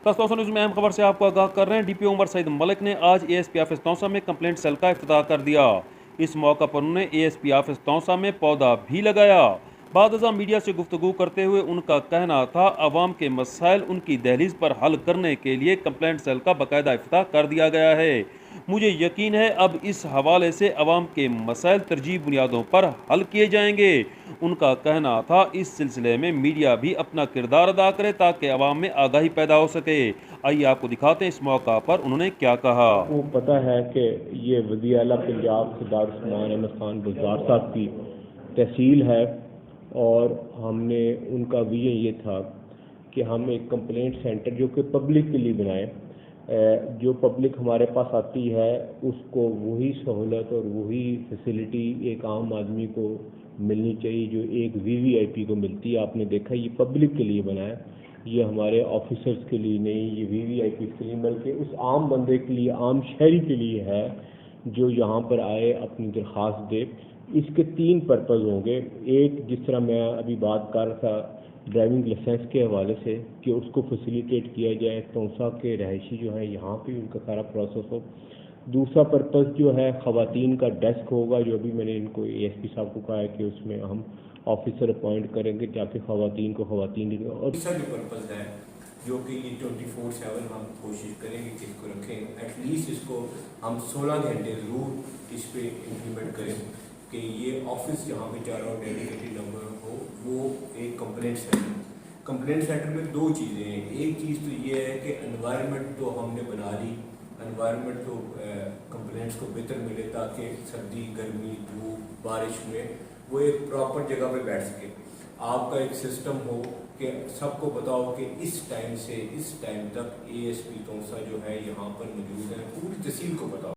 Taunsa news में अहम खबर से आपको आगाह कर रहे हैं। डीपीओ उमर सईद मलिक ने आज एएसपी ऑफिस तौसा में कंप्लेंट सेल का इफ्तिताह कर दिया। इस मौका पर उन्होंने एएसपी ऑफिस तौसा में पौधा भी लगाया। बाद मीडिया से गुफ्तगू करते हुए उनका कहना था, अवाम के मसाइल उनकी दहलीज पर हल करने के लिए कंप्लेंट सेल का बाकायदा इफ्तिताह कर दिया गया है। मुझे यकीन है अब इस हवाले से अवाम के मसाइल तरजीह बुनियादों पर हल किए जाएंगे। उनका कहना था, इस सिलसिले में मीडिया भी अपना किरदार अदा करे ताकि अवाम में आगाही पैदा हो सके। आइए आपको दिखाते हैं इस मौका पर उन्होंने क्या कहा। आपको पता है कि ये वज़ीर आला पंजाब सरदार उस्मान अहमद खान बुज़दार साहब की तहसील है और हमने उनका विजन ये था कि हम एक कंप्लेंट सेंटर जो कि पब्लिक के लिए बनाएं। जो पब्लिक हमारे पास आती है उसको वही सहूलत और वही फैसिलिटी एक आम आदमी को मिलनी चाहिए जो एक वीवीआईपी को मिलती है। आपने देखा ये पब्लिक के लिए बना है, ये हमारे ऑफिसर्स के लिए नहीं, ये वीवीआईपी के लिए बल्कि उस आम बंदे के लिए, आम शहरी के लिए है जो यहाँ पर आए अपनी दरख्वास्त दे। इसके 3 पर्पज़ होंगे। एक, जिस तरह मैं अभी बात कर रहा था ड्राइविंग लाइसेंस के हवाले से कि उसको फैसिलिटेट किया जाए, तौसा के रहायशी जो है यहाँ पे उनका सारा प्रोसेस हो। दूसरा पर्पज़ जो है ख़वातीन का डेस्क होगा, जो अभी मैंने इनको एएसपी साहब को कहा है कि उसमें हम ऑफिसर अपॉइंट करेंगे ताकि ख़वातीन को ख़वातीन। और तीसरा जो पर्पज़ है जो कि ये 24/7 हम कोशिश करेंगे कि इसको रखें, एटलीस्ट इसको हम 16 घंटे ज़रूर इस पर इम्प्लीमेंट करें कि ये ऑफिस जहाँ पे चारों डेडिकेटेड नंबर हो वो एक कंप्लेंट सेंटर में 2 चीज़ें हैं। एक चीज़ तो ये है कि एनवायरनमेंट तो हमने बना ली, एनवायरनमेंट तो कंप्लेंट्स को बेहतर मिले ताकि सर्दी, गर्मी, धूप, बारिश में वो एक प्रॉपर जगह पे बैठ सके। आपका एक सिस्टम हो कि सबको बताओ कि इस टाइम से इस टाइम तक एएसपी तौसा जो है यहाँ पर मौजूद है, पूरी तहसील को बताओ।